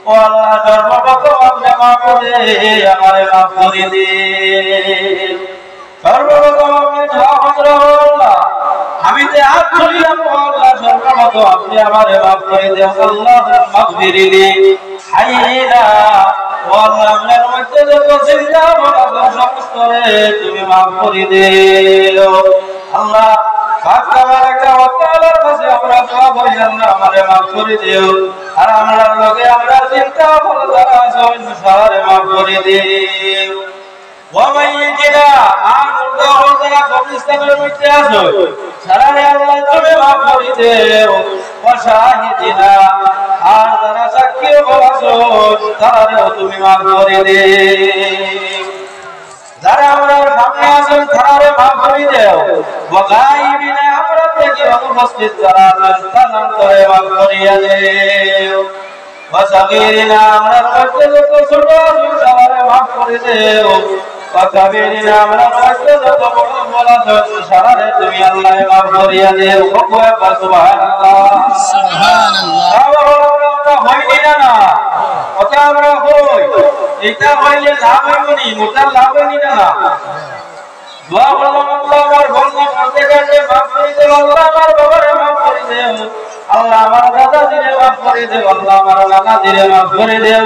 ও আল্লাহ সর্বপ্রথম আপনি মাফ করে আমারে মাফ করে দিন। সর্বপ্রথম আপনি দোয়া করো আল্লাহ আমি যে হাত তুলিলাম আল্লাহ সর্বপ্রথম আপনি আমারে মাফ করে দেন। আল্লাহ মাগফিরলি হাইনা ও আল্লাহ আপনার মধ্যে যত চিন্তা ভাবনা সমস্ত তুমি মাফ করে দিও আল্লাহ। পাক তাবারাকা ওয়া তাআলার কাছে আমরা দোয়া করি আল্লাহ আমারে মাফ করে দিও আর আমরার লগে আমরা চিন্তা ভাবনা সব সারে মাফ করে দিও। ওয়া মাইয়িনা আর মুর্দা হওয়া কবরস্থানের মধ্যে আছো সারারে আল্লাহ তুমি মাফ করে দিও। ওয়া শাহিদিনা আর যারা সাক্ষী হওয়াছো তারারেও তুমি মাফ করে দিও। যারা আমরা সামনে আছেন তারারে মাফ করে দিও। ওয়া গায়বিনা আমরা থেকে অনুপস্থিত যারা আছেন তাদের মাফ করিয়া দিও। ওয়া সাগীরিনা আমরা মধ্যে যত ছোট আছেন তারারে মাফ করে দিও। ওয়া কাবীরিনা আমরা মধ্যে যত বড় বড় আছেন সারারে তুমি আল্লাহ মাফ করিয়া দিও। সুবহানাল্লাহ সুবহানাল্লাহ হইনি না কথা আমরা হই এটা হইলে লাভ হইবনি মোটা লাভ হইনি না দোয়া করলাম আল্লাহ আমার বন্ধু করতে গেছে মাফ করে দেও আল্লাহ আমার বাবারে মাফ করে দেও আল্লাহ আমার দাদা দিরে মাফ করে দেও আল্লাহ আমার নানা দিরে মাফ করে দেও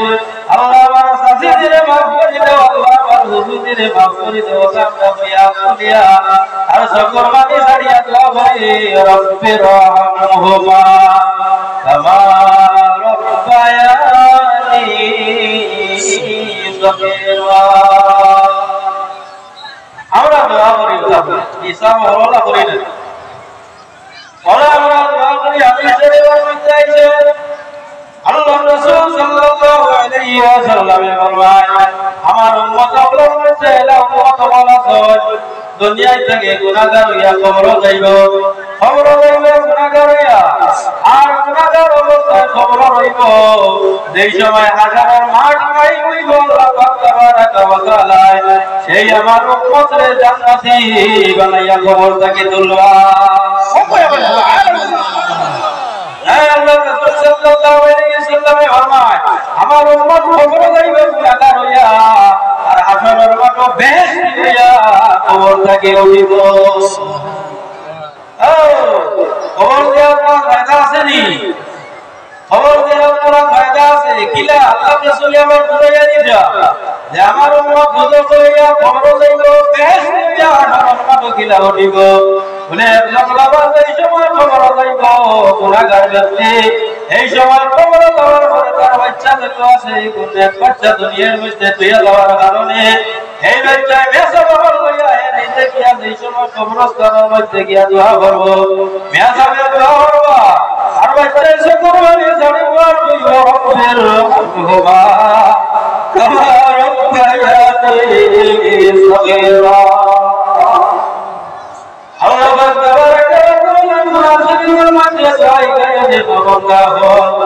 আল্লাহ আমার শাশি দিরে মাফ করে দেও আল্লাহ আমার হুজুর দিরে মাফ করে দেও কামটা হইয়া দিয়া আর সকল মাটি ছাড়িয়া দোয়া করি রব্বির রহমহুমা কামা রব্বায়ানি সগীরা। আমরা দোয়া করি হিসাব হলা করি না ওরা আমরা দোয়া করি হাদিসের মধ্যে আছে আল্লাহ রাসূল সাল্লাল্লাহু আলাইহি ওয়াসাল্লাম ফরমায় আমার উম্মত আপনার মধ্যে এলা উম্মত বলাছয় দুনিয়া থেকে গুনাহগার হইয়া কবর যাইব কবর যাইবে গুনাহগার হইয়া আর গুনাহগার অবস্থায় কবর রইব যেই সময় হাজারের মাঠ নাই হইব আল্লাহ পাক তাবারাকা ওয়া তাআলা সেই আমার উম্মতরে জান্নাতি বানাইয়া কবর থেকে তুলবা। আল্লাহ রাসূল সাল্লাল্লাহু আলাইহি ওয়াসাল্লাম ফরমায় আমার উম্মত কবর যাইবে গুনাহগার হইয়া আর হাসরের মাঠ বেহেশত হইয়া কবর থেকে উঠিব। খবর দেওয়ার কোনো ফায়দা আছে নি? খবর দেওয়ার কোনো ফায়দা আছে কিলা আল্লাহ রাসূল আমার বুঝাইয়া দিতা যে আমার উম্মত গুনাহ করিয়া কবর যাইব বেহেশত হইয়া হাসরের মাঠ কিলা উঠিব বলে লাভার এই সময় কবর যাইব গুনাহগার ব্যক্তি এই সময় কবর যাওয়ার পরে তার বাচ্চা যত আছে গুনাহ বাচ্চা দুনিয়ার মধ্যে তুইয়া যাওয়ার কারণে এই বাচ্চা মেসা বাবার লইয়া নিজে গিয়া এই সময় কবরস্থানের মধ্যে গিয়া দোয়া করব মেসাবে দোয়া করব আর বাচ্চা এসে করবানি জানিবার কইব রব্বির রহমহুমা কামা রব্বায়ানি সগীরা। আল্লাহ তাবারাকা ওয়া তাআলা মুনাফিকদের মধ্যে দোয়াই করে যে বান্দা হল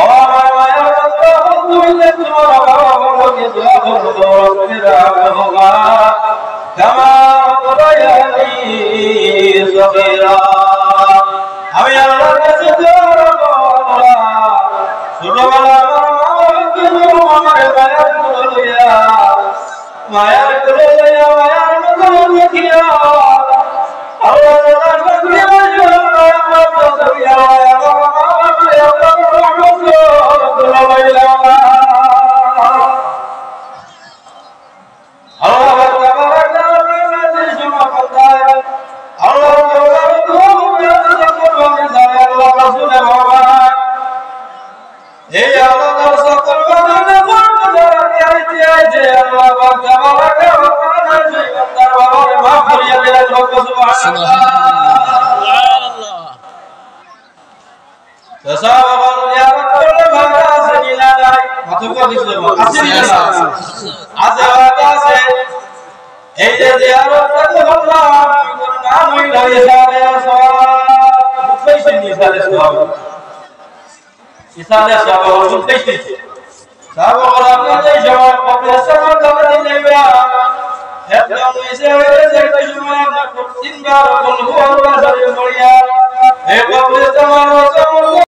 ও আমার মায়ের বান্দা হল তুমি তোমার বাবাকে দোয়া করো রব্বির রহমহুমা কামা রব্বায়ানি সগীরা। আমি আল্লাহর কাছে দোয়া করব আল্লাহ ছোটবেলা আমার মায়ের কোলে লইয়া মায়ের কোলে লইয়া মায়ের মুখে দেখিয়া আল্লাহ ইসালে সব ওষুধ পেয়েছি সব ওরা আপনাদের সময় প্রফেসর দাঁড়িয়ে যাইবা একদম এসে হয়েছে এই সময় আপনার তিনবার বলবো আল্লাহ ধরে পড়িয়া এই প্রফেসর